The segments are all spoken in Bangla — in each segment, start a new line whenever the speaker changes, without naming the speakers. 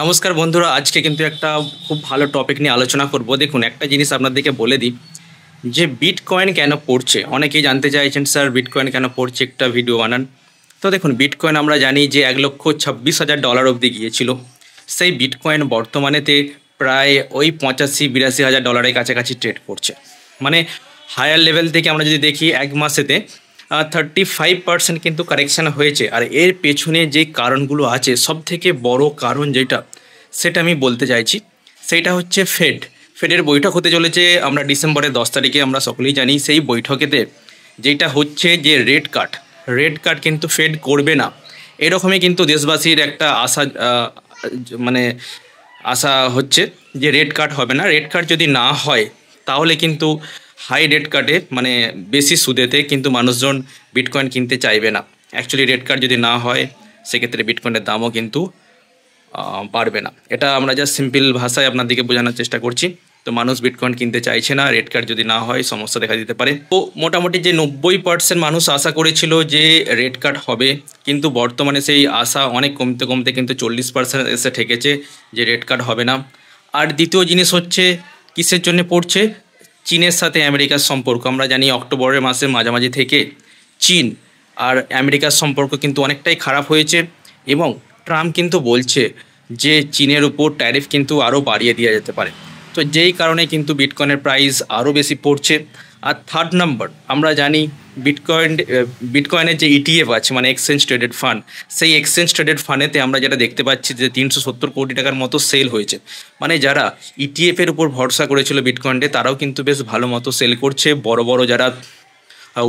নমস্কার বন্ধুরা, আজকে কিন্তু একটা খুব ভালো টপিক নিয়ে আলোচনা করব। দেখুন, একটা জিনিস আপনাদেরকে বলে দিই যে বিটকয়েন কেন পড়ছে। অনেকেই জানতে চাইছেন স্যার বিটকয়েন কেন পড়ছে, একটা ভিডিও বানান। তো দেখুন, বিটকয়েন আমরা জানি যে $1,26,000 অবধি গিয়েছিল। সেই বিটকয়েন বর্তমানেতে প্রায় ওই 85-82 হাজার ডলারের কাছাকাছি ট্রেড করছে। মানে হায়ার লেভেল থেকে আমরা যদি দেখি এক মাসেতে 35% কিন্তু কারেকশান হয়েছে। আর এর পেছনে যে কারণগুলো আছে, সব থেকে বড় কারণ যেটা, সেটা আমি বলতে চাইছি। সেটা হচ্ছে ফেডের বৈঠক হতে চলেছে আমরা ডিসেম্বরের 10 তারিখে, আমরা সকলেই জানি। সেই বৈঠকেতে যেটা হচ্ছে যে রেড কাট কিন্তু ফেড করবে না, এরকমই কিন্তু দেশবাসীর একটা আশা, মানে আশা হচ্ছে যে রেড কাট হবে না। রেড কাট যদি না হয় তাহলে কিন্তু হাই রেড কাটে, মানে বেশি সুদেতে কিন্তু মানুষজন বিটকয়েন কিনতে চাইবে না। অ্যাকচুয়ালি রেড কাট যদি না হয় সেক্ষেত্রে বিটকয়েনের দামও কিন্তু বাড়বে না। এটা আমরা জাস্ট সিম্পল ভাষায় আপনাদেরকে বোঝানোর চেষ্টা করছি। তো মানুষ বিটকয়েন কিনতে চাইছে না, রেড কার্ড যদি না হয় সমস্যা দেখা দিতে পারে। তো মোটামুটি যে 90% মানুষ আশা করেছিল যে রেড কার্ড হবে, কিন্তু বর্তমানে সেই আশা অনেক কমতে কমতে কিন্তু 40% এসে ঠেকেছে যে রেড কার্ড হবে না। আর দ্বিতীয় জিনিস হচ্ছে কিসের জন্য পড়ছে, চীনের সাথে আমেরিকার সম্পর্ক। আমরা জানি অক্টোবরের মাসের মাঝামাঝি থেকে চীন আর আমেরিকার সম্পর্ক কিন্তু অনেকটাই খারাপ হয়েছে, এবং ট্রাম্প কিন্তু বলছে যে চীনের উপর ট্যারিফ কিন্তু আরও বাড়িয়ে দেওয়া যেতে পারে। তো যেই কারণে কিন্তু বিটকয়েনের প্রাইস আরও বেশি পড়ছে। আর থার্ড নাম্বার, আমরা জানি বিটকয়েনের যে ইটিএফ আছে, মানে এক্সচেঞ্জ ট্রেডেড ফান্ড, সেই এক্সচেঞ্জ ট্রেডেড ফান্ডেতে আমরা যেটা দেখতে পাচ্ছি যে 370 কোটি টাকার মতো সেল হয়েছে। মানে যারা ইটিএফের উপর ভরসা করেছিল বিটকয়েনে, তারাও কিন্তু বেশ ভালো মতো সেল করছে। বড় বড় যারা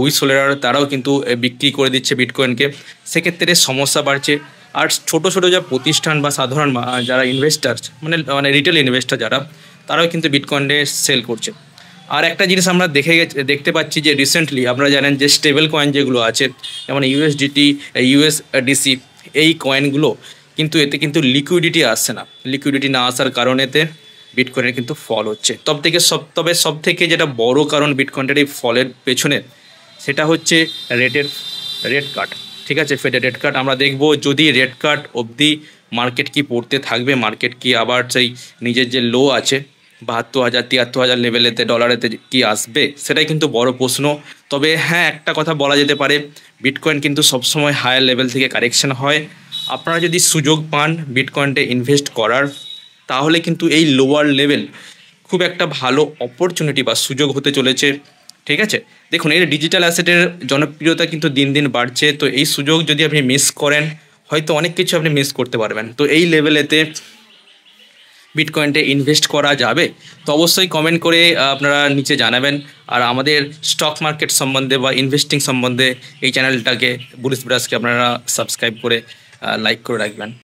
উইসোলার, তারাও কিন্তু বিক্রি করে দিচ্ছে বিটকয়েনকে। সেক্ষেত্রে সমস্যা বাড়ছে। আর ছোটো ছোটো যা প্রতিষ্ঠান বা সাধারণ যারা ইনভেস্টার, মানে রিটেল ইনভেস্টার যারা, তারাও কিন্তু বিটকয়েনে সেল করছে। আর একটা জিনিস আমরা দেখতে পাচ্ছি যে রিসেন্টলি আপনারা জানেন যে স্টেবল কয়েন যেগুলো আছে, যেমন ইউএসডিটি, ইউএসডিসি, এই কয়েনগুলো কিন্তু এতে কিন্তু লিকুইডিটি আসছে না। লিকুইডিটি না আসার কারণেতে বিটকয়েনের কিন্তু ফল হচ্ছে। তবে সব থেকে যেটা বড় কারণ বিটকয়েনের এই ফলের পেছনে, সেটা হচ্ছে রেড কাট। ঠিক আছে, ফেডের রেড কাট আমরা দেখব। যদি রেড কাট অবধি মার্কেট কি পড়তে থাকবে, মার্কেট কি আবার সেই নিজের যে লো আছে 72,000-73,000 লেভেলেতে ডলারেতে কি আসবে, সেটাই কিন্তু বড় প্রশ্ন। তবে হ্যাঁ, একটা কথা বলা যেতে পারে, বিটকয়েন কিন্তু সবসময় হায়ার লেভেল থেকে কারেকশন হয়। আপনারা যদি সুযোগ পান বিটকয়েনটা ইনভেস্ট করার, তাহলে কিন্তু এই লোয়ার লেভেল খুব একটা ভালো অপরচুনিটি বা সুযোগ হতে চলেছে। ঠিক আছে, দেখুন, এর ডিজিটাল অ্যাসেটের জনপ্রিয়তা কিন্তু দিন দিন বাড়ছে। তো এই সুযোগ যদি আপনি মিস করেন, হয়তো অনেক কিছু আপনি মিস করতে পারবেন। তো এই লেভেলেতে বিটকয়েনটা ইনভেস্ট করা যাবে? তো অবশ্যই কমেন্ট করে আপনারা নিচে জানাবেন। আর আমাদের স্টক মার্কেট সম্বন্ধে বা ইনভেস্টিং সম্বন্ধে এই চ্যানেলটাকে, বুলিশ ব্রাসকে আপনারা সাবস্ক্রাইব করে লাইক করে রাখবেন।